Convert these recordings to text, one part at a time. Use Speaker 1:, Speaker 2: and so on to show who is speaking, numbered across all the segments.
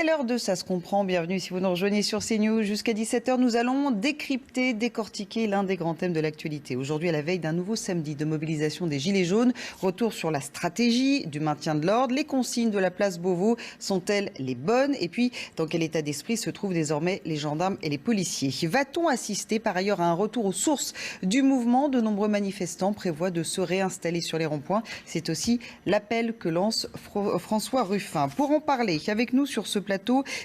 Speaker 1: C'est l'heure de Ça se comprend. Bienvenue si vous nous rejoignez sur CNews. Jusqu'à 17h, nous allons décrypter, décortiquer l'un des grands thèmes de l'actualité. Aujourd'hui, à la veille d'un nouveau samedi de mobilisation des Gilets jaunes, retour sur la stratégie du maintien de l'ordre. Les consignes de la place Beauvau sont-elles les bonnes? Et puis, dans quel état d'esprit se trouvent désormais les gendarmes et les policiers? Va-t-on assister par ailleurs à un retour aux sources du mouvement? De nombreux manifestants prévoient de se réinstaller sur les ronds-points. C'est aussi l'appel que lance François Ruffin. Pour en parler avec nous sur ce plateau,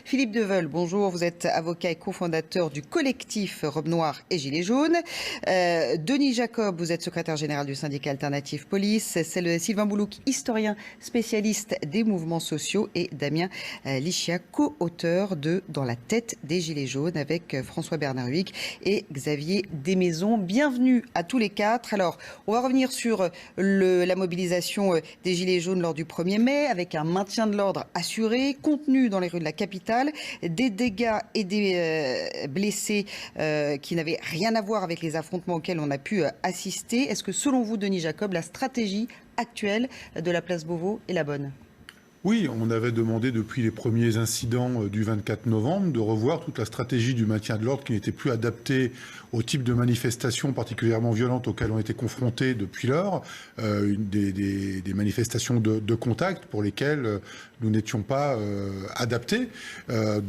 Speaker 1: Philippe Deveul, bonjour, vous êtes avocat et cofondateur du collectif Robe Noire et Gilets jaunes. Denis Jacob, vous êtes secrétaire général du syndicat Alternative Police. Sylvain Boulouk, historien spécialiste des mouvements sociaux, et Damien Lichia, co-auteur de Dans la tête des Gilets jaunes avec François Bernard-Huyghe et Xavier Desmaisons. Bienvenue à tous les quatre. Alors, on va revenir sur la mobilisation des Gilets jaunes lors du 1er mai avec un maintien de l'ordre assuré, contenu dans les rues de la capitale, des dégâts et des blessés qui n'avaient rien à voir avec les affrontements auxquels on a pu assister. Est-ce que selon vous, Denis Jacob, la stratégie actuelle de la place Beauvau est la bonne ?
Speaker 2: Oui, on avait demandé depuis les premiers incidents du 24 novembre de revoir toute la stratégie du maintien de l'ordre qui n'était plus adaptée au type de manifestations particulièrement violentes auxquelles on était confrontés depuis lors, des manifestations de contact pour lesquelles nous n'étions pas adaptés. Le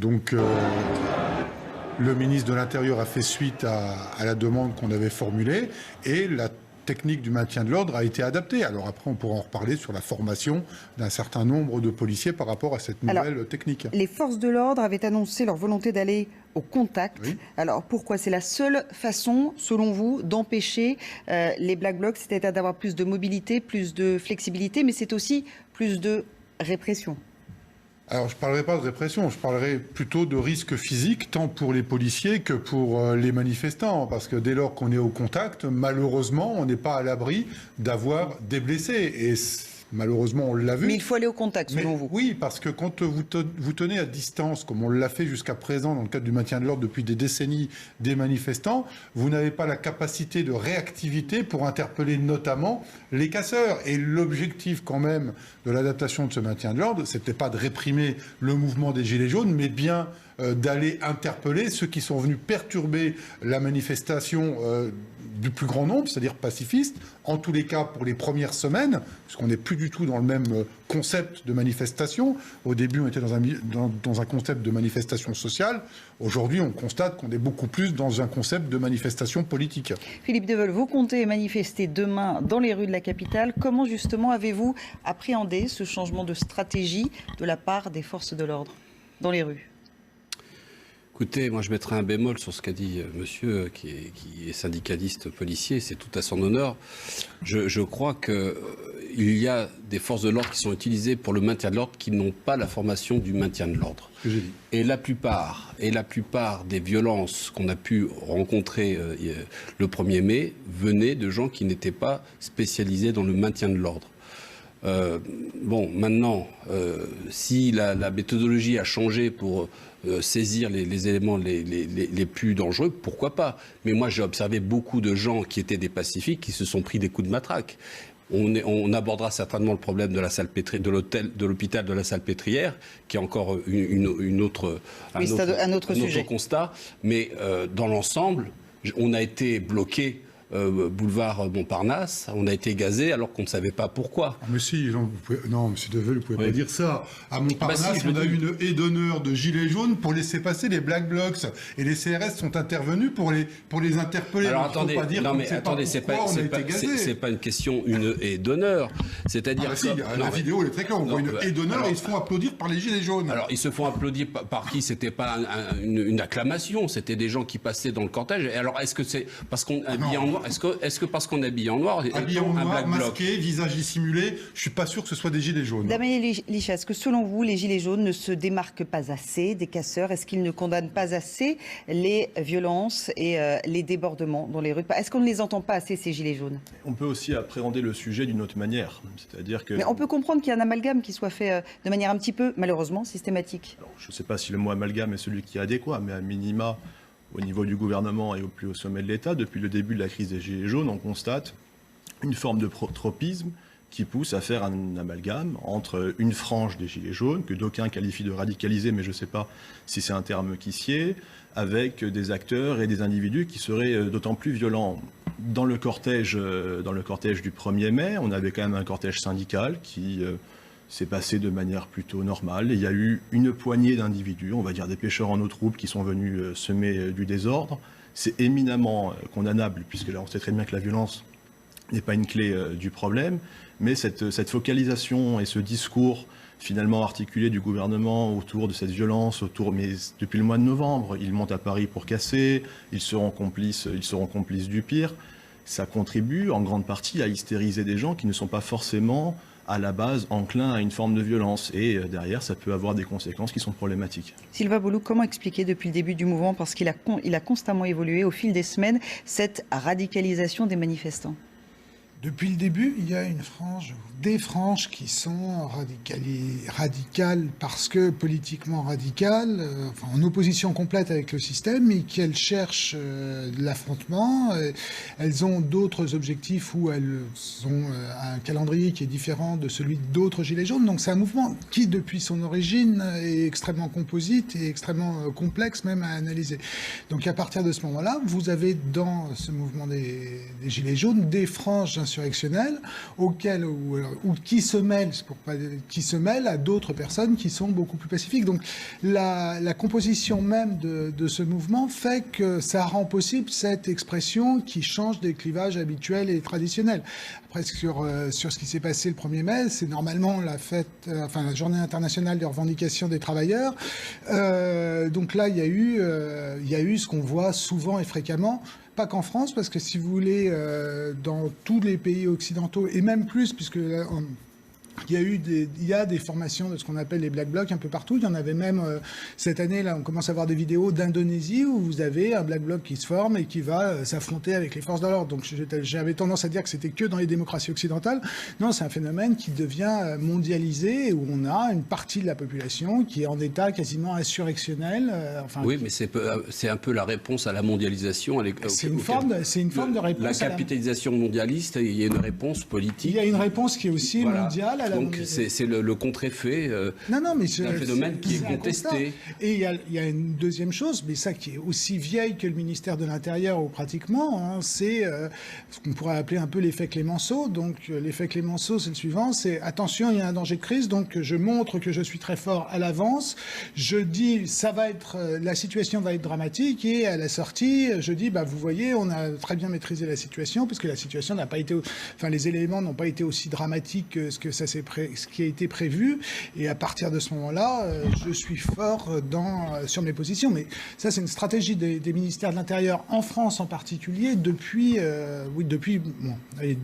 Speaker 2: ministre de l'Intérieur a fait suite à la demande qu'on avait formulée et la technique du maintien de l'ordre a été adaptée. Alors après, on pourra en reparler sur la formation d'un certain nombre de policiers par rapport à cette nouvelle technique.
Speaker 1: Les forces de l'ordre avaient annoncé leur volonté d'aller au contact. Oui. Alors pourquoi? C'est la seule façon, selon vous, d'empêcher les Black Blocs, c'est-à-dire d'avoir plus de mobilité, plus de flexibilité, mais c'est aussi plus de répression.
Speaker 2: Alors, je ne parlerai pas de répression, je parlerai plutôt de risque physique, tant pour les policiers que pour les manifestants. Parce que dès lors qu'on est au contact, malheureusement, on n'est pas à l'abri d'avoir des blessés. Et malheureusement, on l'a vu.
Speaker 1: Mais il faut aller au contact, selon vous.
Speaker 2: Oui, parce que quand vous tenez à distance, comme on l'a fait jusqu'à présent dans le cadre du maintien de l'ordre depuis des décennies des manifestants, vous n'avez pas la capacité de réactivité pour interpeller notamment les casseurs. Et l'objectif quand même de l'adaptation de ce maintien de l'ordre, c'était pas de réprimer le mouvement des Gilets jaunes, mais bien d'aller interpeller ceux qui sont venus perturber la manifestation du plus grand nombre, c'est-à-dire pacifistes, en tous les cas pour les premières semaines, puisqu'on n'est plus du tout dans le même concept de manifestation. Au début, on était dans un concept de manifestation sociale. Aujourd'hui, on constate qu'on est beaucoup plus dans un concept de manifestation politique.
Speaker 1: Philippe Deveul, vous comptez manifester demain dans les rues de la capitale. Comment justement avez-vous appréhendé ce changement de stratégie de la part des forces de l'ordre dans les rues ?
Speaker 3: Écoutez, moi je mettrai un bémol sur ce qu'a dit monsieur qui est syndicaliste policier, c'est tout à son honneur. Je crois qu'il y a des forces de l'ordre qui sont utilisées pour le maintien de l'ordre qui n'ont pas la formation du maintien de l'ordre. Et la plupart des violences qu'on a pu rencontrer le 1er mai venaient de gens qui n'étaient pas spécialisés dans le maintien de l'ordre. Maintenant, si la méthodologie a changé pour saisir les éléments les plus dangereux, pourquoi pas? Mais moi, j'ai observé beaucoup de gens qui étaient des pacifiques qui se sont pris des coups de matraque. On abordera certainement le problème de la Salpêtrière, de l'hôpital de la Salpêtrière, qui est encore un autre constat. Mais dans l'ensemble, on a été bloqué. Boulevard Montparnasse, on a été gazé alors qu'on ne savait pas pourquoi.
Speaker 2: Mais si, non, monsieur Deveul, vous ne pouvez pas dire ça. À Montparnasse, on a eu une haie d'honneur de Gilets jaunes pour laisser passer les Black Blocs. Et les CRS sont intervenus pour les interpeller.
Speaker 3: Alors attendez, c'est pas une question, une haie d'honneur. C'est-à-dire
Speaker 2: la vidéo elle est très claire, on voit une haie d'honneur et ils se font applaudir par les Gilets jaunes.
Speaker 3: Alors ils se font applaudir par qui? C'était pas une acclamation, c'était des gens qui passaient dans le cortège. Et alors est-ce que c'est parce qu'on habille en noir? Est-ce que parce qu'on est habillé en noir,
Speaker 2: masqué, visage dissimulé, je suis pas sûr que ce soit des gilets jaunes.
Speaker 1: Damien Lichia, est-ce que selon vous, les gilets jaunes ne se démarquent pas assez des casseurs? Est-ce qu'ils ne condamnent pas assez les violences et les débordements dans les rues? Est-ce qu'on ne les entend pas assez, ces gilets jaunes?
Speaker 4: On peut aussi appréhender le sujet d'une autre manière, c'est-à-dire que...
Speaker 1: Mais on peut comprendre qu'il y a un amalgame qui soit fait de manière un petit peu, malheureusement, systématique.
Speaker 4: Alors, je ne sais pas si le mot amalgame est celui qui est adéquat, mais à minima, au niveau du gouvernement et au plus haut sommet de l'État, depuis le début de la crise des Gilets jaunes, on constate une forme de tropisme qui pousse à faire un amalgame entre une frange des Gilets jaunes, que d'aucuns qualifient de radicalisés, mais je ne sais pas si c'est un terme qui sied, avec des acteurs et des individus qui seraient d'autant plus violents. Dans le cortège du 1er mai, on avait quand même un cortège syndical qui s'est passé de manière plutôt normale. Et il y a eu une poignée d'individus, on va dire des pêcheurs en eau trouble, qui sont venus semer du désordre. C'est éminemment condamnable, puisque là on sait très bien que la violence n'est pas une clé du problème, mais cette focalisation et ce discours finalement articulé du gouvernement autour de cette violence, mais depuis le mois de novembre, ils montent à Paris pour casser, ils seront complices du pire, ça contribue en grande partie à hystériser des gens qui ne sont pas forcément à la base enclins à une forme de violence. Et derrière, ça peut avoir des conséquences qui sont problématiques.
Speaker 1: Sylvain Boulou, comment expliquer depuis le début du mouvement, parce qu'il a constamment évolué au fil des semaines, cette radicalisation des manifestants ?
Speaker 5: Depuis le début, il y a des franges qui sont radicales parce que politiquement radicales, en opposition complète avec le système, et qu'elles cherchent de l'affrontement. Elles ont d'autres objectifs ou elles ont un calendrier qui est différent de celui d'autres Gilets jaunes. Donc c'est un mouvement qui, depuis son origine, est extrêmement composite et extrêmement complexe même à analyser. Donc à partir de ce moment-là, vous avez dans ce mouvement des Gilets jaunes des franges insurrectionnelles auxquelles ou qui se mêlent à d'autres personnes qui sont beaucoup plus pacifiques. Donc la composition même de ce mouvement fait que ça rend possible cette expression qui change des clivages habituels et traditionnels. Après, sur ce qui s'est passé le 1er mai, c'est normalement la journée internationale de revendication des travailleurs. Donc là, il y a eu ce qu'on voit souvent et fréquemment, pas qu'en France, parce que si vous voulez, dans tous les pays occidentaux, et même plus, puisque il y a des formations de ce qu'on appelle les Black Blocs un peu partout. Il y en avait même cette année, là, on commence à voir des vidéos d'Indonésie où vous avez un Black Bloc qui se forme et qui va s'affronter avec les forces de l'ordre. Donc j'avais tendance à dire que c'était que dans les démocraties occidentales. Non, c'est un phénomène qui devient mondialisé, où on a une partie de la population qui est en état quasiment insurrectionnel.
Speaker 3: Oui, mais c'est un peu la réponse à la mondialisation.
Speaker 5: C'est une forme de réponse.
Speaker 3: La capitalisation mondialiste, il y a une réponse politique.
Speaker 5: Il y a une réponse qui est aussi mondiale.
Speaker 3: Donc c'est le contre-effet d'un phénomène qui est contesté.
Speaker 5: Et il y a une deuxième chose, mais ça qui est aussi vieille que le ministère de l'Intérieur, ou pratiquement, c'est ce qu'on pourrait appeler un peu l'effet Clémenceau. Donc l'effet Clémenceau, c'est le suivant, c'est attention, il y a un danger de crise, donc je montre que je suis très fort à l'avance, je dis la situation va être dramatique, et à la sortie, je dis vous voyez, on a très bien maîtrisé la situation, parce que la situation n'a pas été, les éléments n'ont pas été aussi dramatiques que ce qui a été prévu, et à partir de ce moment-là, je suis fort sur mes positions. Mais ça, c'est une stratégie des ministères de l'Intérieur, en France en particulier, depuis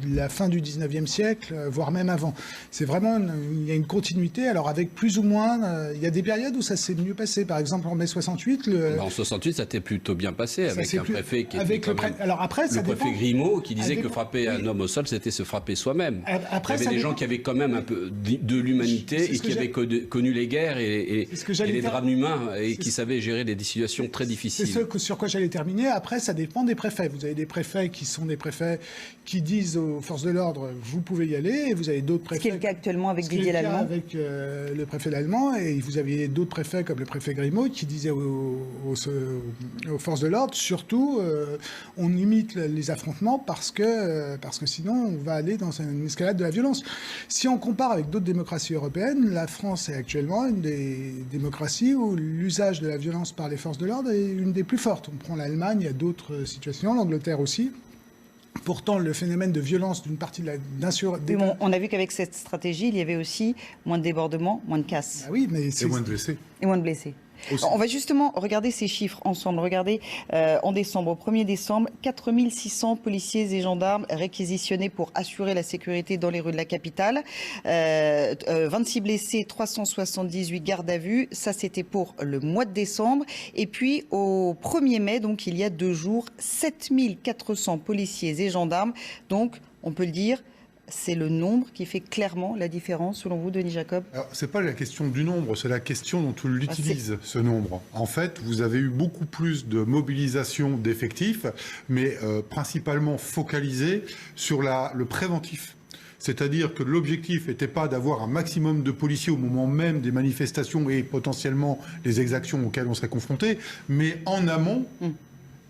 Speaker 5: la fin du 19e siècle, voire même avant. C'est vraiment, il y a une continuité, alors avec plus ou moins, il y a des périodes où ça s'est mieux passé. Par exemple, en mai 68...
Speaker 3: En 68, ça s'était plutôt bien passé, avec un préfet qui était
Speaker 5: alors après,
Speaker 3: le préfet Grimaud, qui disait que frapper un homme au sol, c'était se frapper soi-même.
Speaker 5: Après,
Speaker 3: il y avait des gens qui avaient quand même un peu de l'humanité et qui avaient connu les guerres et les drames humains et qui savaient gérer des situations très difficiles.
Speaker 5: C'est ce sur quoi j'allais terminer. Après, ça dépend des préfets. Vous avez des préfets qui sont des préfets qui disent aux forces de l'ordre vous pouvez y aller, et vous avez d'autres préfets.
Speaker 1: Ce qui est le cas actuellement avec Didier Lallemand.
Speaker 5: Avec le préfet Lallemand, et vous aviez d'autres préfets comme le préfet Grimaud qui disaient aux forces de l'ordre surtout on limite les affrontements parce que sinon on va aller dans une escalade de la violence. Si on compare avec d'autres démocraties européennes, la France est actuellement une des démocraties où l'usage de la violence par les forces de l'ordre est une des plus fortes. On prend l'Allemagne, il y a d'autres situations, l'Angleterre aussi. Pourtant, le phénomène de violence d'une partie de
Speaker 1: la... on a vu qu'avec cette stratégie, il y avait aussi moins de débordements, moins de casses.
Speaker 5: Oui, mais
Speaker 2: et moins de blessés.
Speaker 1: Et moins de blessés. Aussi. On va justement regarder ces chiffres ensemble. Regardez, en décembre, au 1er décembre, 4600 policiers et gendarmes réquisitionnés pour assurer la sécurité dans les rues de la capitale. 26 blessés, 378 gardes à vue. Ça, c'était pour le mois de décembre. Et puis, au 1er mai, donc il y a 2 jours, 7400 policiers et gendarmes. Donc, on peut le dire, c'est le nombre qui fait clairement la différence, selon vous, Denis Jacob?
Speaker 2: Alors, c'est pas la question du nombre, c'est la question dont on l'utilise, ce nombre. En fait, vous avez eu beaucoup plus de mobilisation d'effectifs, mais principalement focalisé sur le préventif. C'est-à-dire que l'objectif n'était pas d'avoir un maximum de policiers au moment même des manifestations et potentiellement les exactions auxquelles on serait confronté, mais en amont,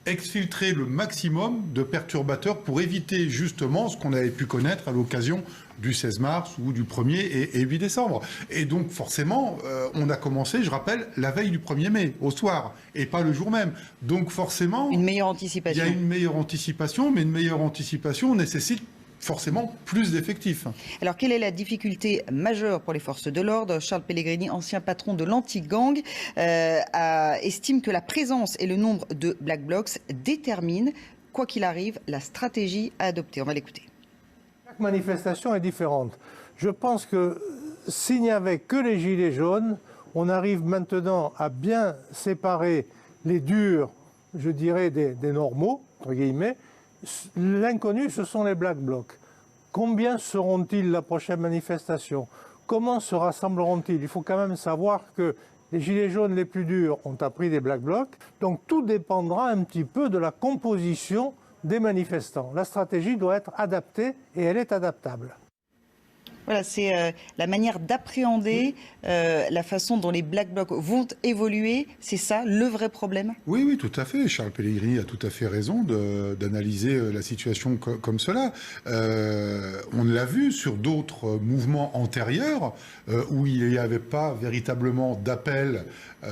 Speaker 2: exfiltrer le maximum de perturbateurs pour éviter justement ce qu'on avait pu connaître à l'occasion du 16 mars ou du 1er et 8 décembre. Et donc forcément, on a commencé, je rappelle, la veille du 1er mai, au soir, et pas le jour même. Donc forcément,
Speaker 1: une meilleure
Speaker 2: il
Speaker 1: anticipation.
Speaker 2: y a une meilleure anticipation, mais une meilleure anticipation nécessite forcément plus d'effectifs.
Speaker 1: Alors, quelle est la difficulté majeure pour les forces de l'ordre? Charles Pellegrini, ancien patron de l'anti-gang, estime que la présence et le nombre de Black Blocs déterminent, quoi qu'il arrive, la stratégie à adopter. On va l'écouter.
Speaker 6: Chaque manifestation est différente. Je pense que s'il n'y avait que les gilets jaunes, on arrive maintenant à bien séparer les durs, je dirais, des normaux, entre guillemets. L'inconnu, ce sont les Black Blocs. Combien seront-ils la prochaine manifestation? Comment se rassembleront-ils? Il faut quand même savoir que les gilets jaunes les plus durs ont appris des Black Blocs. Donc tout dépendra un petit peu de la composition des manifestants. La stratégie doit être adaptée et elle est adaptable.
Speaker 1: Voilà, c'est la manière d'appréhender la façon dont les Black Blocs vont évoluer. C'est ça le vrai problème?
Speaker 2: Oui, oui, tout à fait. Charles Pellegrini a tout à fait raison d'analyser la situation comme cela. On l'a vu sur d'autres mouvements antérieurs où il n'y avait pas véritablement d'appel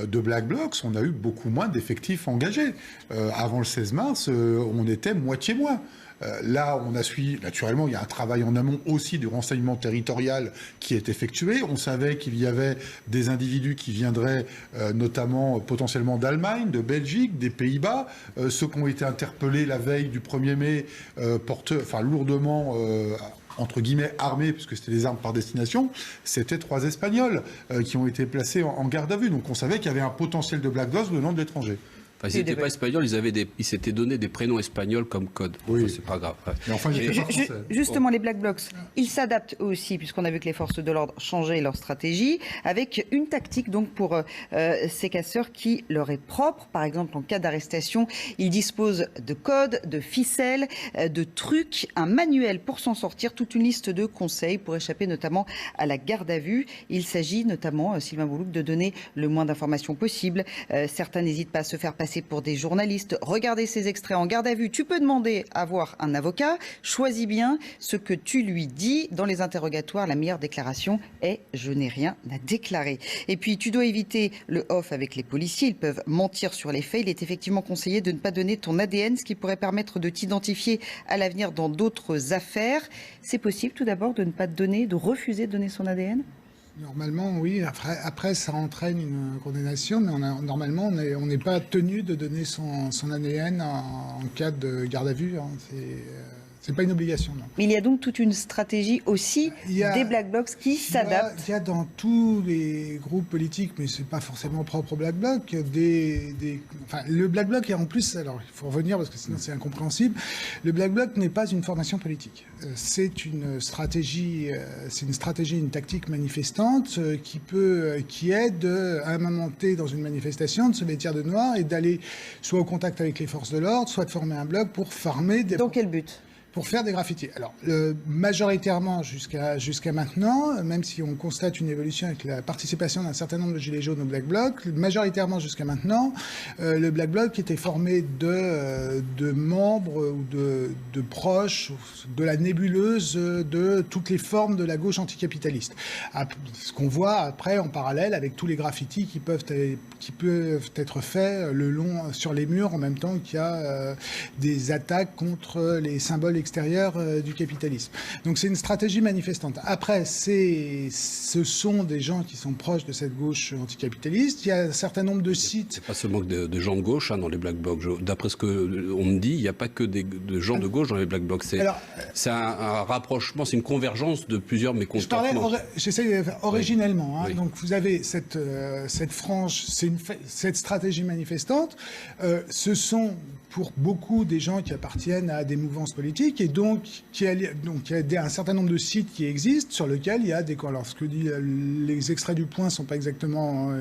Speaker 2: de Black Blocs. On a eu beaucoup moins d'effectifs engagés. Avant le 16 mars, on était moitié moins. Là, on a suivi, naturellement, il y a un travail en amont aussi du renseignement territorial qui est effectué. On savait qu'il y avait des individus qui viendraient notamment potentiellement d'Allemagne, de Belgique, des Pays-Bas. Ceux qui ont été interpellés la veille du 1er mai, lourdement entre guillemets armés, puisque c'était des armes par destination, c'était 3 Espagnols qui ont été placés en garde à vue. Donc on savait qu'il y avait un potentiel de Black Blocs venant de l'étranger.
Speaker 3: Enfin, ils n'étaient pas espagnols, ils s'étaient donné des prénoms espagnols comme code.
Speaker 2: Oui.
Speaker 3: Enfin, c'est pas grave. Ouais.
Speaker 2: Mais enfin,
Speaker 1: Justement, les Black Blocs, ils s'adaptent aussi, puisqu'on a vu que les forces de l'ordre changeaient leur stratégie, avec une tactique donc pour ces casseurs qui leur est propre. Par exemple, en cas d'arrestation, ils disposent de codes, de ficelles, de trucs, un manuel pour s'en sortir, toute une liste de conseils pour échapper notamment à la garde à vue. Il s'agit notamment, Sylvain Boulouc, de donner le moins d'informations possible. Certains n'hésitent pas à se faire passer pour des journalistes. Regardez ces extraits en garde à vue. Tu peux demander à voir un avocat. Choisis bien ce que tu lui dis. Dans les interrogatoires, la meilleure déclaration est « je n'ai rien à déclarer ». Et puis, tu dois éviter le off avec les policiers. Ils peuvent mentir sur les faits. Il est effectivement conseillé de ne pas donner ton ADN, ce qui pourrait permettre de t'identifier à l'avenir dans d'autres affaires. C'est possible tout d'abord de ne pas donner, de refuser de donner son ADN ?
Speaker 5: Normalement, oui. Après, ça entraîne une condamnation, mais normalement, on n'est pas tenu de donner son ADN en cas de garde à vue. Hein. C'est pas une obligation, non.
Speaker 1: Mais il y a donc toute une stratégie aussi des Black Blocs qui s'adaptent.
Speaker 5: Il y a dans tous les groupes politiques, mais c'est pas forcément propre au Black Bloc, le Black Bloc est en plus, alors il faut revenir parce que sinon c'est incompréhensible, le Black Bloc n'est pas une formation politique. C'est une stratégie, une tactique manifestante qui aide à un moment T dans une manifestation de se vêtir de noir et d'aller soit au contact avec les forces de l'ordre, soit de former un bloc pour farmer des...
Speaker 1: Dans quel but ?
Speaker 5: Pour faire des graffitis. Alors, majoritairement jusqu'à maintenant, même si on constate une évolution avec la participation d'un certain nombre de gilets jaunes au Black Bloc, majoritairement jusqu'à maintenant, le Black Bloc était formé de membres ou de proches de la nébuleuse de toutes les formes de la gauche anticapitaliste. Ce qu'on voit après en parallèle avec tous les graffitis qui peuvent être faits sur les murs en même temps qu'il y a des attaques contre les symboles extérieur du capitalisme. Donc c'est une stratégie manifestante. Après, ce sont des gens qui sont proches de cette gauche anticapitaliste. Il y a un certain nombre de sites...
Speaker 3: C'est pas seulement de gens de gauche dans les Black Blocs. D'après ce qu'on me dit, il n'y a pas que de gens de gauche dans les Black Blocs. C'est un rapprochement, c'est une convergence de plusieurs mécontentements.
Speaker 5: J'essaie de faire originellement. Oui. Donc vous avez cette frange, cette stratégie manifestante. Ce sont pour beaucoup des gens qui appartiennent à des mouvances politiques, et donc il y a un certain nombre de sites qui existent sur lesquels il y a des... Alors, ce que dit les extraits du Point ne sont pas exactement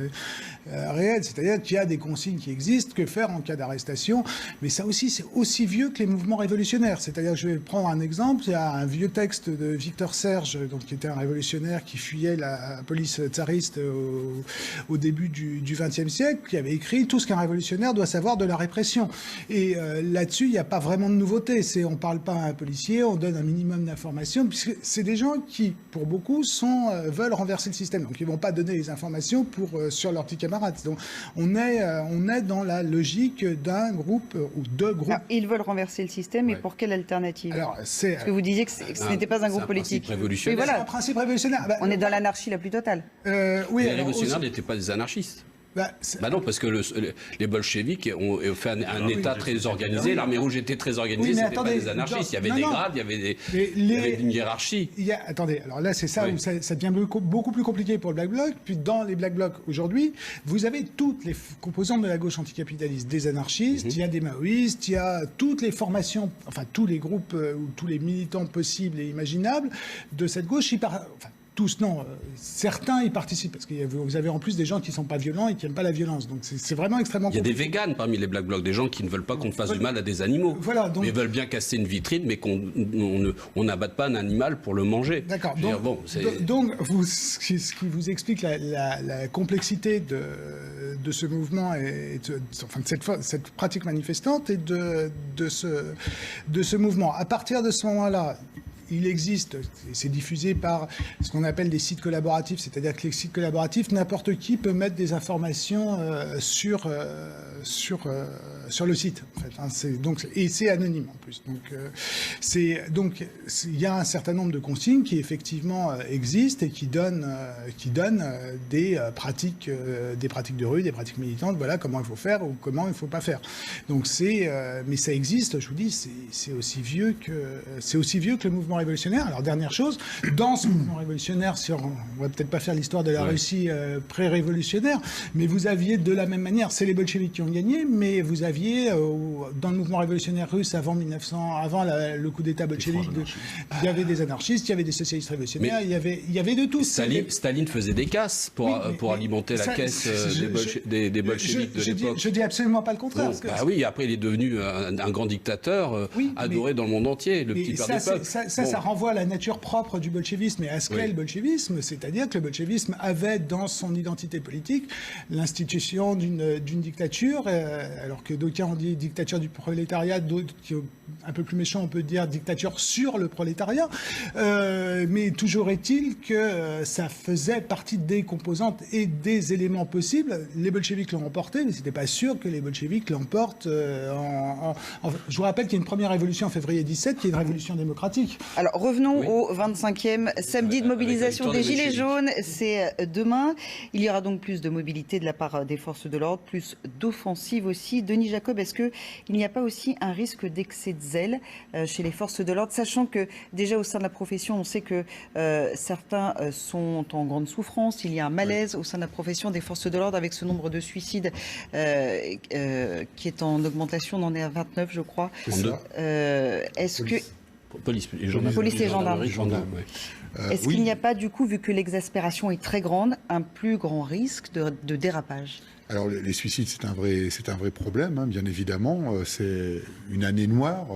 Speaker 5: réels, c'est-à-dire qu'il y a des consignes qui existent, que faire en cas d'arrestation, mais ça aussi, c'est aussi vieux que les mouvements révolutionnaires. C'est-à-dire, je vais prendre un exemple, il y a un vieux texte de Victor Serge, donc, qui était un révolutionnaire qui fuyait la police tsariste au début du XXe siècle, qui avait écrit « Tout ce qu'un révolutionnaire doit savoir de la répression ». Et là-dessus, il n'y a pas vraiment de nouveauté. On ne parle pas à un policier, on donne un minimum d'informations, puisque c'est des gens qui, pour beaucoup, veulent renverser le système. Donc, ils ne vont pas donner les informations sur leurs petits camarades. Donc, on est dans la logique d'un groupe ou deux groupes.
Speaker 1: Alors, ils veulent renverser le système, mais pour quelle alternative? Parce que vous disiez que ce n'était pas un groupe politique.
Speaker 3: Révolutionnaire.
Speaker 1: Oui, voilà.
Speaker 5: C'est un principe révolutionnaire.
Speaker 1: On est dans l'anarchie la plus totale.
Speaker 5: Oui,
Speaker 3: les révolutionnaires n'étaient pas des anarchistes. Non, parce que les bolcheviks ont fait un État très organisé. L'armée rouge était très organisée, c'était pas des anarchistes. Il y avait des grades, il y avait une hiérarchie.
Speaker 5: Attendez, alors là, c'est ça où ça devient beaucoup plus compliqué pour le Black Bloc. Puis dans les Black Blocs aujourd'hui, vous avez toutes les composantes de la gauche anticapitaliste, des anarchistes, il y a des maoïstes, il y a toutes les formations, enfin tous les groupes ou tous les militants possibles et imaginables de cette gauche. Tous, non. Certains y participent, parce que vous avez en plus des gens qui ne sont pas violents et qui n'aiment pas la violence. Donc c'est vraiment extrêmement compliqué.
Speaker 3: Il y a des véganes parmi les Black Blocs, des gens qui ne veulent pas qu'on fasse du mal à des animaux.
Speaker 5: Voilà, donc...
Speaker 3: Mais veulent bien casser une vitrine, mais qu'on n'abatte pas un animal pour le manger.
Speaker 5: D'accord. Donc ce qui vous explique la complexité de ce mouvement et de cette pratique manifestante et de ce mouvement. À partir de ce moment-là, il existe, et c'est diffusé par ce qu'on appelle des sites collaboratifs, c'est-à-dire que les sites collaboratifs, n'importe qui peut mettre des informations sur le site. En fait, et c'est anonyme en plus. Donc il y a un certain nombre de consignes qui effectivement existent et qui donnent des pratiques de rue, des pratiques militantes. Voilà comment il faut faire ou comment il ne faut pas faire. Donc mais ça existe. Je vous dis, c'est aussi vieux que le mouvement révolutionnaire. Alors, dernière chose, dans ce mouvement révolutionnaire, on va peut-être pas faire l'histoire de la Russie pré-révolutionnaire, mais vous aviez de la même manière, c'est les bolcheviks qui ont gagné, mais vous aviez dans le mouvement révolutionnaire russe avant le coup d'État bolchevique, il y avait des anarchistes, il y avait des socialistes révolutionnaires, il y avait de tout.
Speaker 3: Staline faisait des casses pour alimenter la caisse des bolcheviks de l'époque.
Speaker 5: Je dis absolument pas le contraire.
Speaker 3: Oui, après il est devenu un grand dictateur adoré dans le monde entier, le petit père du peuple.
Speaker 5: Ça renvoie à la nature propre du bolchevisme et à ce qu'est le bolchevisme, c'est-à-dire que le bolchevisme avait dans son identité politique l'institution d'une dictature, alors que d'aucuns ont dit dictature du prolétariat, d'autres, un peu plus méchants, on peut dire dictature sur le prolétariat, mais toujours est-il que ça faisait partie des composantes et des éléments possibles. Les bolcheviks l'ont emporté, mais c'était pas sûr que les bolcheviks l'emportent. Je vous rappelle qu'il y a une première révolution en février 17, qui est une révolution démocratique.
Speaker 1: Alors revenons au 25e samedi de mobilisation des Gilets jaunes. C'est demain. Il y aura donc plus de mobilité de la part des forces de l'ordre, plus d'offensive aussi. Denis Jacob, est-ce qu'il n'y a pas aussi un risque d'excès de zèle chez les forces de l'ordre, sachant que déjà au sein de la profession, on sait que certains sont en grande souffrance. Il y a un malaise au sein de la profession des forces de l'ordre avec ce nombre de suicides qui est en augmentation. On en est à 29, je crois. Est-ce que...
Speaker 3: Police et
Speaker 1: gendarmerie. Est-ce qu'il n'y a pas, du coup, vu que l'exaspération est très grande, un plus grand risque de dérapage?
Speaker 2: Alors les suicides, c'est un vrai problème, hein, bien évidemment. C'est une année noire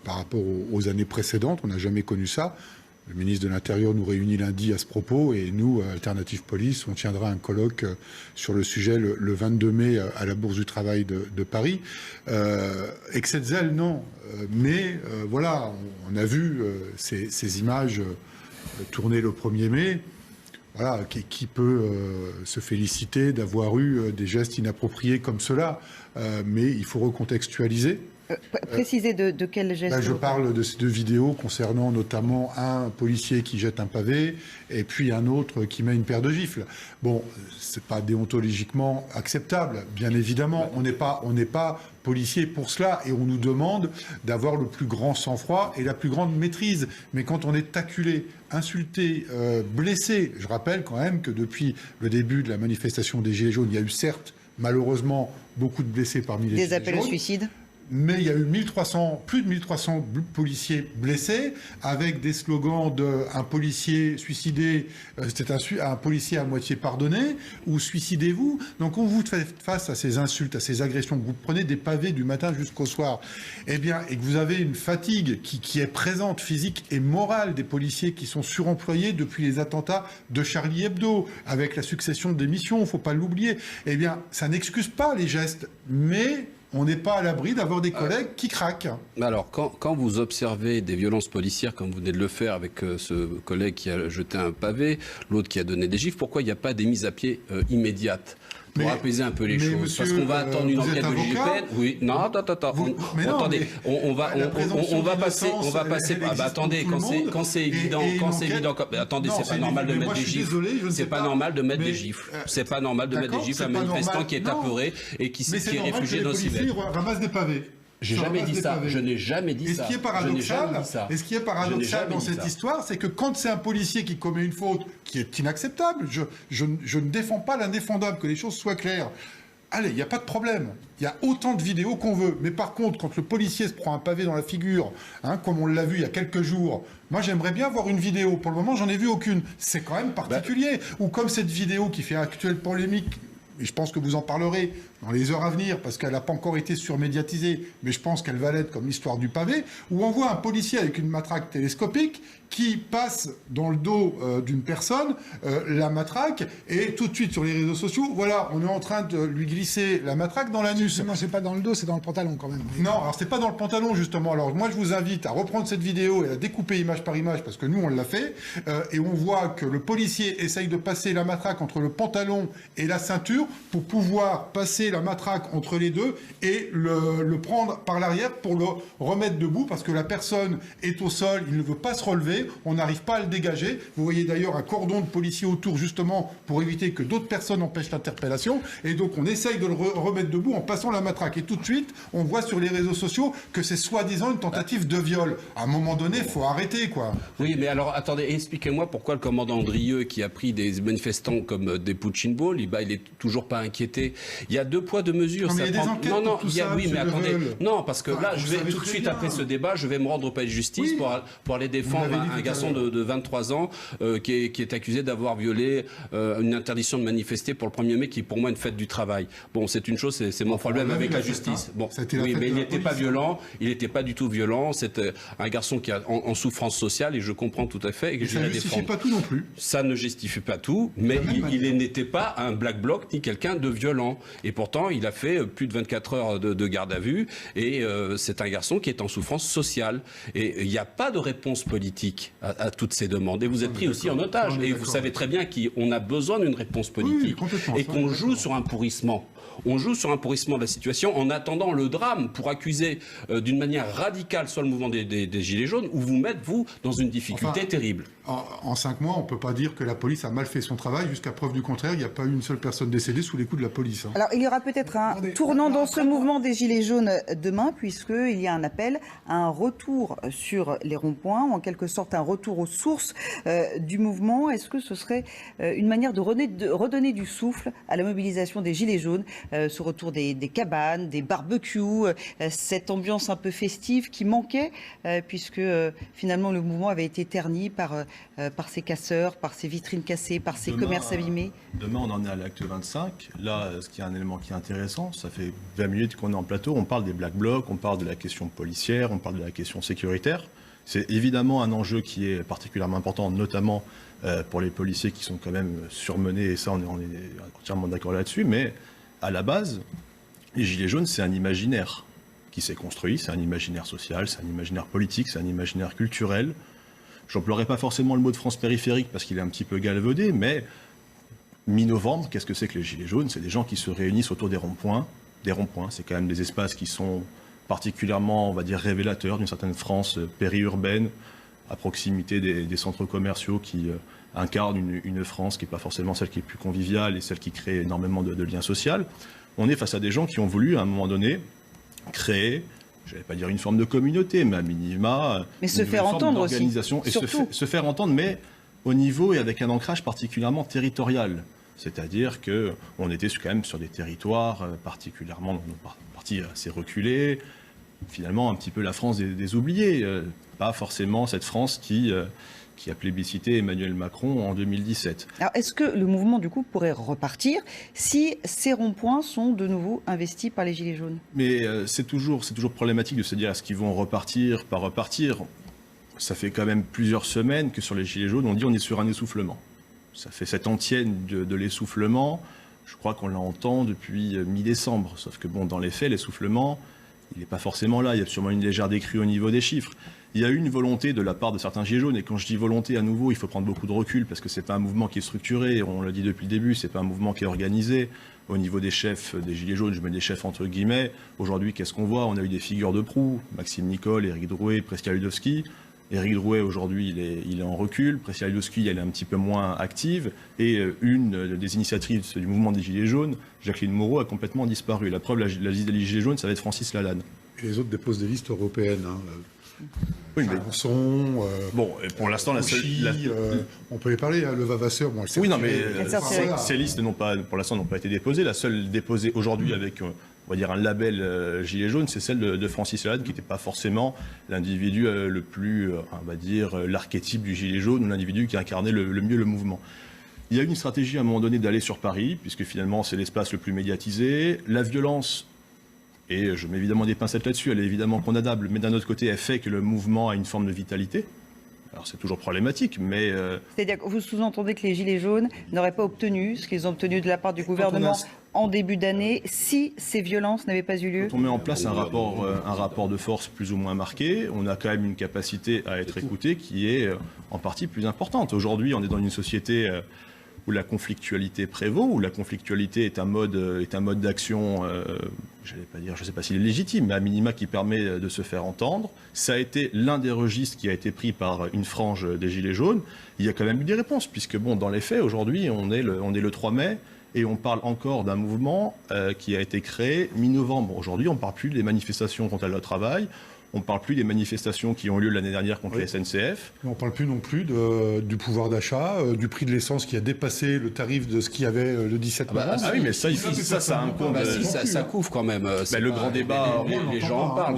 Speaker 2: par rapport aux années précédentes. On n'a jamais connu ça. Le ministre de l'Intérieur nous réunit lundi à ce propos et nous, Alternative Police, on tiendra un colloque sur le sujet le 22 mai à la Bourse du Travail de Paris. Excès de zèle, non. Mais voilà, on a vu ces images tournées le 1er mai. Voilà, qui peut se féliciter d'avoir eu des gestes inappropriés comme cela. Mais il faut recontextualiser.
Speaker 1: Préciser de quel geste?
Speaker 2: Je parle de ces deux vidéos concernant notamment un policier qui jette un pavé et puis un autre qui met une paire de gifles. Bon, c'est pas déontologiquement acceptable, bien évidemment. On n'est pas policier pour cela et on nous demande d'avoir le plus grand sang-froid et la plus grande maîtrise. Mais quand on est acculé, insulté, blessé, je rappelle quand même que depuis le début de la manifestation des Gilets jaunes, il y a eu certes, malheureusement, beaucoup de blessés parmi les Gilets jaunes.
Speaker 1: Des appels au suicide?
Speaker 2: mais il y a eu plus de 1300 policiers blessés, avec des slogans de un policier suicidé, c'était un policier à moitié pardonné, ou suicidez-vous. Donc on vous fait face à ces insultes, à ces agressions, que vous prenez des pavés du matin jusqu'au soir, et que vous avez une fatigue qui est présente, physique et morale, des policiers qui sont suremployés depuis les attentats de Charlie Hebdo, avec la succession de démissions, il ne faut pas l'oublier. Ça n'excuse pas les gestes, mais on n'est pas à l'abri d'avoir des collègues qui craquent.
Speaker 3: Alors, quand vous observez des violences policières, comme vous venez de le faire avec ce collègue qui a jeté un pavé, l'autre qui a donné des gifs, pourquoi il n'y a pas des mises à pied immédiates pour apaiser un peu les choses?
Speaker 2: Monsieur,
Speaker 3: parce qu'on va attendre une enquête de GIGN. Oui, non, attends. Attendez, on va passer. Attendez, quand c'est évident, attendez, c'est pas normal de mettre des gifles. C'est pas normal de mettre des gifles. C'est pas normal de mettre des gifles à un manifestant qui est apeuré et qui est réfugié dans Civette.
Speaker 2: Ramasse des pavés.
Speaker 3: J'ai jamais dit ça. Je n'ai jamais dit ça.
Speaker 2: Et ce qui est paradoxal dans cette histoire, c'est que quand c'est un policier qui commet une faute qui est inacceptable, je ne défends pas l'indéfendable, que les choses soient claires. Allez, il n'y a pas de problème. Il y a autant de vidéos qu'on veut. Mais par contre, quand le policier se prend un pavé dans la figure, comme on l'a vu il y a quelques jours, moi j'aimerais bien voir une vidéo. Pour le moment, j'en ai vu aucune. C'est quand même particulier. Ou comme cette vidéo qui fait actuelle polémique, et je pense que vous en parlerez dans les heures à venir, parce qu'elle n'a pas encore été surmédiatisée, mais je pense qu'elle va l'être comme l'histoire du pavé, où on voit un policier avec une matraque télescopique qui passe dans le dos d'une personne la matraque, et tout de suite sur les réseaux sociaux, voilà, on est en train de lui glisser la matraque dans l'anus.
Speaker 5: Non, c'est pas dans le dos, c'est dans le pantalon quand même.
Speaker 2: Non, alors c'est pas dans le pantalon justement. Alors moi je vous invite à reprendre cette vidéo et à découper image par image, parce que nous on l'a fait, et on voit que le policier essaye de passer la matraque entre le pantalon et la ceinture pour pouvoir passer la matraque entre les deux et le prendre par l'arrière pour le remettre debout, parce que la personne est au sol, il ne veut pas se relever, on n'arrive pas à le dégager. Vous voyez d'ailleurs un cordon de policiers autour justement pour éviter que d'autres personnes empêchent l'interpellation, et donc on essaye de le remettre debout en passant la matraque, et tout de suite on voit sur les réseaux sociaux que c'est soi-disant une tentative de viol. À un moment donné, il faut arrêter, quoi.
Speaker 3: Oui, mais alors attendez, expliquez-moi pourquoi le commandant Andrieux, qui a pris des manifestants comme des punching balls, il est toujours pas inquiété. Il y a deux poids, deux mesures.
Speaker 2: Non, mais il y a des enquêtes pour tout ça,
Speaker 3: oui, mais attendez.
Speaker 2: Deveul.
Speaker 3: Non, parce que là, je vais tout de suite
Speaker 2: bien.
Speaker 3: après ce débat, je vais me rendre au palais de justice pour aller défendre un garçon de 23 ans qui est accusé d'avoir violé une interdiction de manifester pour le 1er mai, qui est pour moi une fête du travail. Bon, c'est une chose, c'est mon problème avec la justice. Bon, oui, mais il n'était pas violent, il n'était pas du tout violent. C'est un garçon qui est en souffrance sociale, et je comprends tout à fait. Et
Speaker 2: ça ne justifie pas tout non plus.
Speaker 3: Ça ne justifie pas tout, mais il n'était pas un black bloc ni quelqu'un de violent. Et pourtant, il a fait plus de 24 heures de garde à vue, et c'est un garçon qui est en souffrance sociale. Et il n'y a pas de réponse politique à toutes ces demandes. Et vous êtes pris aussi en otage. Et vous savez très bien qu'on a besoin d'une réponse politique, et qu'on joue sur un pourrissement. On joue sur un pourrissement de la situation en attendant le drame pour accuser d'une manière radicale soit le mouvement des Gilets jaunes, ou vous mettre, vous, dans une difficulté terrible.
Speaker 2: En 5 mois, on ne peut pas dire que la police a mal fait son travail. Jusqu'à preuve du contraire, il n'y a pas eu une seule personne décédée sous les coups de la police.
Speaker 1: Alors, il y aura peut-être un tournant dans ce mouvement des Gilets jaunes demain, puisqu'il y a un appel à un retour sur les ronds-points, ou en quelque sorte un retour aux sources du mouvement. Est-ce que ce serait une manière de redonner du souffle à la mobilisation des Gilets jaunes, ce retour des cabanes, des barbecues, cette ambiance un peu festive qui manquait, puisque finalement le mouvement avait été terni par ces casseurs, par ces vitrines cassées, par ces commerces abîmés?
Speaker 4: Demain, on en est à l'acte 25. Là, ce qui est un élément qui est intéressant, ça fait 20 minutes qu'on est en plateau, on parle des Black Blocs, on parle de la question policière, on parle de la question sécuritaire. C'est évidemment un enjeu qui est particulièrement important, notamment pour les policiers qui sont quand même surmenés, et ça, on est entièrement d'accord là-dessus, mais à la base, les Gilets jaunes, c'est un imaginaire qui s'est construit, c'est un imaginaire social, c'est un imaginaire politique, c'est un imaginaire culturel. J'emploierai pas forcément le mot de France périphérique parce qu'il est un petit peu galvaudé, mais mi-novembre, qu'est-ce que c'est que les Gilets jaunes? C'est des gens qui se réunissent autour des ronds-points. Des ronds-points, c'est quand même des espaces qui sont particulièrement, on va dire, révélateurs d'une certaine France périurbaine, à proximité des centres commerciaux qui incarnent une France qui n'est pas forcément celle qui est plus conviviale et celle qui crée énormément de liens sociaux. On est face à des gens qui ont voulu, à un moment donné, créer, je n'allais pas dire une forme de communauté, mais à minima,
Speaker 1: mais se faire entendre aussi.
Speaker 4: Et se faire entendre, mais au niveau et avec un ancrage particulièrement territorial. C'est-à-dire qu'on était quand même sur des territoires particulièrement, dans nos parties assez reculées, finalement un petit peu la France des oubliés, pas forcément cette France qui a plébiscité Emmanuel Macron en 2017.
Speaker 1: Alors, est-ce que le mouvement, du coup, pourrait repartir si ces ronds-points sont de nouveau investis par les Gilets jaunes?
Speaker 4: Mais c'est toujours problématique de se dire est-ce qu'ils vont repartir, pas repartir. Ça fait quand même plusieurs semaines que sur les Gilets jaunes, on dit on est sur un essoufflement. Ça fait 7 ans tiennent de l'essoufflement. Je crois qu'on l'entend depuis mi-décembre. Sauf que bon, dans les faits, l'essoufflement, il n'est pas forcément là. Il y a sûrement une légère décrue au niveau des chiffres. Il y a eu une volonté de la part de certains Gilets jaunes, et quand je dis volonté à nouveau, il faut prendre beaucoup de recul parce que c'est pas un mouvement qui est structuré, on l'a dit depuis le début, c'est pas un mouvement qui est organisé. Au niveau des chefs des Gilets jaunes, je mets des chefs entre guillemets. Aujourd'hui, qu'est-ce qu'on voit? On a eu des figures de proue, Maxime Nicole, Éric Drouet, Prescia Ludowski. Éric Drouet, aujourd'hui, il est en recul. Prescia Ludowski, elle est un petit peu moins active. Et une des initiatrices du mouvement des Gilets jaunes, Jacqueline Moreau, a complètement disparu. La preuve, la liste des Gilets jaunes, ça va être Francis Lalanne.
Speaker 2: Et les autres déposent des listes européennes.
Speaker 4: Oui, mais bon, pour l'instant,
Speaker 2: on peut y parler. Le Vavasseur, bon,
Speaker 4: oui, non, mais
Speaker 1: ces
Speaker 4: listes pour l'instant n'ont pas été déposées. La seule déposée aujourd'hui avec, on va dire, un label gilet jaune, c'est celle de Francis Lalanne, qui n'était pas forcément l'individu le plus, on va dire, l'archétype du gilet jaune, ou l'individu qui incarnait le mieux le mouvement. Il y a eu une stratégie à un moment donné d'aller sur Paris, puisque finalement c'est l'espace le plus médiatisé. La violence, et je mets évidemment des pincettes là-dessus, elle est évidemment condamnable, mais d'un autre côté, elle fait que le mouvement a une forme de vitalité. Alors c'est toujours problématique, mais...
Speaker 1: C'est-à-dire que vous sous-entendez que les Gilets jaunes n'auraient pas obtenu ce qu'ils ont obtenu de la part du gouvernement en début d'année si ces violences n'avaient pas eu lieu?
Speaker 4: Quand on met en place un rapport de force plus ou moins marqué, on a quand même une capacité à être écouté qui est en partie plus importante. Aujourd'hui, on est dans une société où la conflictualité prévaut, où la conflictualité est un mode d'action, j'allais pas dire, je ne sais pas s'il est légitime, mais à minima qui permet de se faire entendre. Ça a été l'un des registres qui a été pris par une frange des Gilets jaunes. Il y a quand même eu des réponses, puisque bon, dans les faits, aujourd'hui, on est le 3 mai, et on parle encore d'un mouvement qui a été créé mi-novembre. Aujourd'hui, on ne parle plus des manifestations contre le travail. On ne parle plus des manifestations qui ont eu lieu l'année dernière contre la SNCF.
Speaker 2: On ne parle plus non plus du pouvoir d'achat, du prix de l'essence qui a dépassé le tarif de ce qu'il y avait le 17 novembre.
Speaker 4: Ah oui, mais ça a un compte.
Speaker 3: Ça couvre quand même.
Speaker 4: Le grand débat,
Speaker 3: les gens en parlent.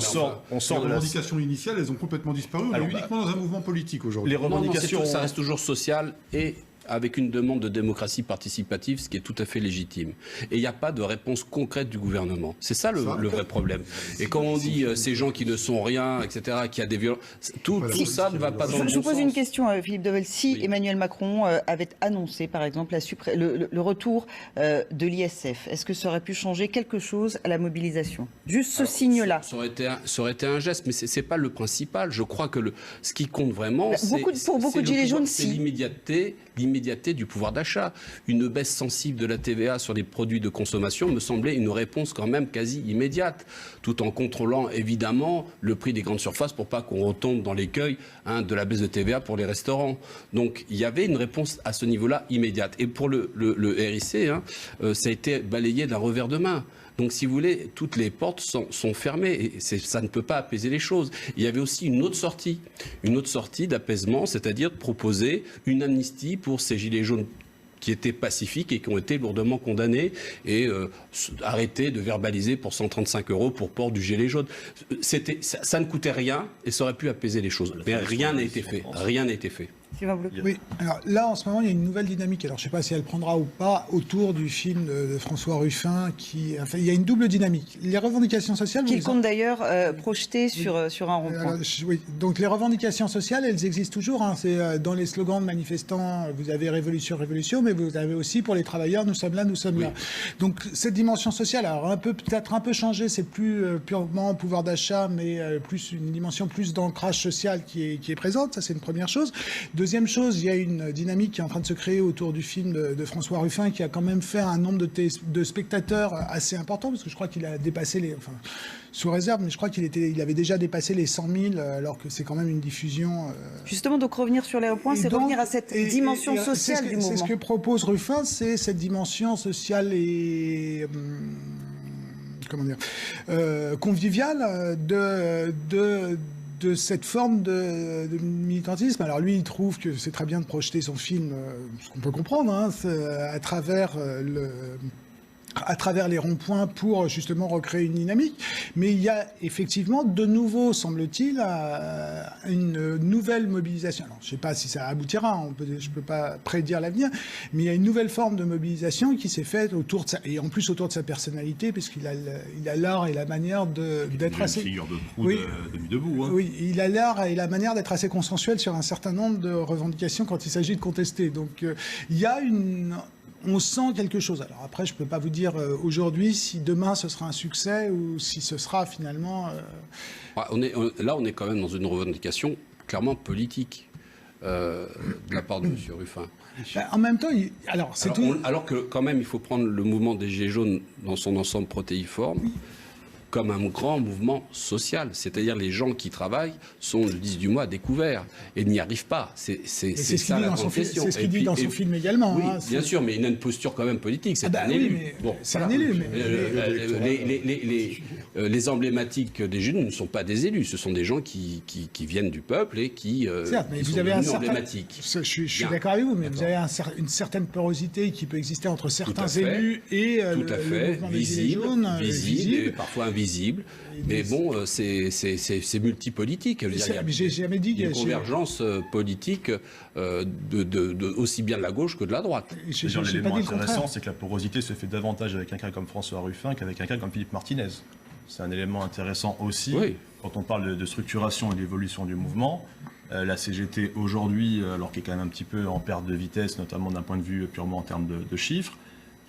Speaker 2: On sort de la revendications initiales, elles ont complètement disparu. On est uniquement dans un mouvement politique aujourd'hui.
Speaker 4: Les revendications,
Speaker 3: ça reste toujours social et avec une demande de démocratie participative, ce qui est tout à fait légitime. Et il n'y a pas de réponse concrète du gouvernement. C'est ça le vrai problème. Et quand on dit ces gens qui ne sont rien, etc., qui a des violences, tout ça ne va pas dans le bon sens.
Speaker 1: Je vous pose une question, Philippe Devel. Si Emmanuel Macron avait annoncé, par exemple, le retour de l'ISF, est-ce que ça aurait pu changer quelque chose à la mobilisation? Juste ce signe-là.
Speaker 3: Ça aurait été un geste, mais ce n'est pas le principal. Je crois que ce qui compte vraiment,
Speaker 1: pour beaucoup de Gilets jaunes,
Speaker 3: c'est l'immédiateté du pouvoir d'achat. Une baisse sensible de la TVA sur les produits de consommation me semblait une réponse quand même quasi immédiate, tout en contrôlant évidemment le prix des grandes surfaces pour pas qu'on retombe dans l'écueil de la baisse de TVA pour les restaurants. Donc il y avait une réponse à ce niveau-là immédiate. Et pour le RIC, ça a été balayé d'un revers de main. Donc, si vous voulez, toutes les portes sont fermées et ça ne peut pas apaiser les choses. Il y avait aussi une autre sortie d'apaisement, c'est-à-dire de proposer une amnistie pour ces gilets jaunes qui étaient pacifiques et qui ont été lourdement condamnés et arrêter de verbaliser pour 135 € pour port du gilet jaune. Ça ne coûtait rien et ça aurait pu apaiser les choses. Mais rien n'a été fait. Rien n'a été fait.
Speaker 5: Oui, alors là en ce moment il y a une nouvelle dynamique, alors je ne sais pas si elle prendra ou pas, autour du film de François Ruffin, il y a une double dynamique. Les revendications sociales...
Speaker 1: Qu'il compte d'ailleurs projeter sur un rond-point.
Speaker 5: Oui, donc les revendications sociales, elles existent toujours, c'est dans les slogans de manifestants, vous avez révolution, révolution, mais vous avez aussi pour les travailleurs, nous sommes là, nous sommes là. Donc cette dimension sociale a peut-être un peu changé, c'est plus purement pouvoir d'achat, mais plus une dimension plus d'ancrage social qui est présente, ça c'est une première chose. Deuxième chose, il y a une dynamique qui est en train de se créer autour du film de François Ruffin qui a quand même fait un nombre de spectateurs assez important, parce que je crois qu'il a dépassé sous réserve, mais je crois qu'il avait déjà dépassé les 100 000, alors que c'est quand même une diffusion...
Speaker 1: Justement, donc revenir sur les points, c'est revenir à cette dimension sociale du mouvement.
Speaker 5: C'est ce que propose Ruffin, c'est cette dimension sociale et... conviviale de cette forme de militantisme. Alors lui, il trouve que c'est très bien de projeter son film, ce qu'on peut comprendre, à travers à travers les ronds-points pour justement recréer une dynamique. Mais il y a effectivement de nouveau, semble-t-il, une nouvelle mobilisation. Alors, je ne sais pas si ça aboutira, je ne peux pas prédire l'avenir, mais il y a une nouvelle forme de mobilisation qui s'est faite autour de sa, et en plus autour de sa personnalité, puisqu'il a l'art et la manière d'être assez...
Speaker 4: Une figure de proue de nuit debout. Hein.
Speaker 5: Oui, il a l'art et la manière d'être assez consensuel sur un certain nombre de revendications quand il s'agit de contester. Donc il y a on sent quelque chose. Alors après, je ne peux pas vous dire aujourd'hui si demain ce sera un succès ou si ce sera finalement...
Speaker 3: Là, on est quand même dans une revendication clairement politique de la part de M. Ruffin.
Speaker 5: En même temps,
Speaker 3: alors que quand même, il faut prendre le mouvement des Gilets jaunes dans son ensemble protéiforme comme un grand mouvement social. C'est-à-dire les gens qui travaillent sont le 10 du mois à découvert et n'y arrivent pas. C'est ça la confession.
Speaker 5: C'est ce qu'il dit dans son film également.
Speaker 3: Oui,
Speaker 5: hein,
Speaker 3: bien sûr, mais il a une posture quand même politique. C'est un
Speaker 5: oui,
Speaker 3: élu.
Speaker 5: Bon, c'est un élu.
Speaker 3: Les emblématiques des jeunes ne sont pas des élus. Ce sont des gens qui viennent du peuple et qui
Speaker 5: certes, mais vous
Speaker 3: sont
Speaker 5: avez
Speaker 3: emblématiques.
Speaker 5: Je suis d'accord avec vous, mais vous avez une certaine porosité qui peut exister entre certains élus et le mouvement des Gilets jaunes.
Speaker 3: Visible, et parfois invisible. Mais bon, c'est multipolitique.
Speaker 5: J'ai jamais dit
Speaker 3: qu'il y a une convergence politique aussi bien de la gauche que de la droite.
Speaker 4: L'élément intéressant, c'est que la porosité se fait davantage avec quelqu'un comme François Ruffin qu'avec quelqu'un comme Philippe Martinez. C'est un élément intéressant aussi quand on parle de structuration et d'évolution du mouvement. La CGT aujourd'hui, alors qu'elle est quand même un petit peu en perte de vitesse, notamment d'un point de vue purement en termes de chiffres,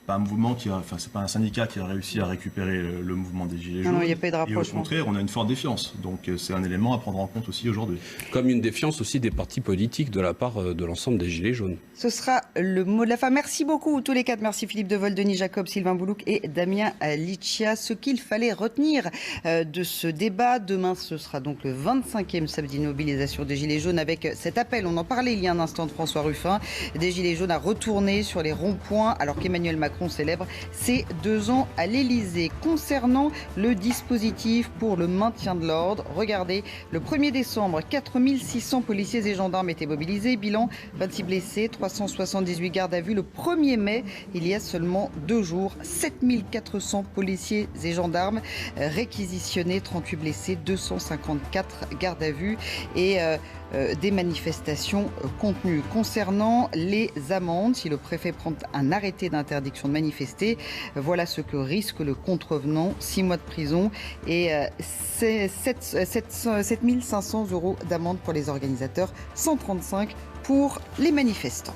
Speaker 4: pas un mouvement c'est pas un syndicat qui a réussi à récupérer le mouvement des Gilets jaunes.
Speaker 1: Non, il n'y a pas eu de rapprochement.
Speaker 4: Et au contraire, on a une forte défiance. Donc c'est un élément à prendre en compte aussi aujourd'hui.
Speaker 3: Comme une défiance aussi des partis politiques de la part de l'ensemble des Gilets jaunes.
Speaker 1: Ce sera le mot de la fin. Merci beaucoup tous les quatre. Merci Philippe Devolle, Denis Jacob, Sylvain Boulouc et Damien Liccia. Ce qu'il fallait retenir de ce débat. Demain, ce sera donc le 25e samedi de mobilisation des Gilets jaunes avec cet appel. On en parlait il y a un instant de François Ruffin. Des Gilets jaunes à retourner sur les ronds-points alors qu'Emmanuel Macron célèbre ses 2 ans à l'Elysée. Concernant le dispositif pour le maintien de l'ordre, regardez, le 1er décembre, 4600 policiers et gendarmes étaient mobilisés. Bilan, 26 blessés, 378 gardes à vue. Le 1er mai, il y a seulement 2 jours, 7400 policiers et gendarmes réquisitionnés, 38 blessés, 254 gardes à vue et des manifestations contenues. Concernant les amendes, si le préfet prend un arrêté d'interdiction de manifester, voilà ce que risque le contrevenant, 6 mois de prison et 7 500 € d'amende pour les organisateurs, 135 pour les manifestants.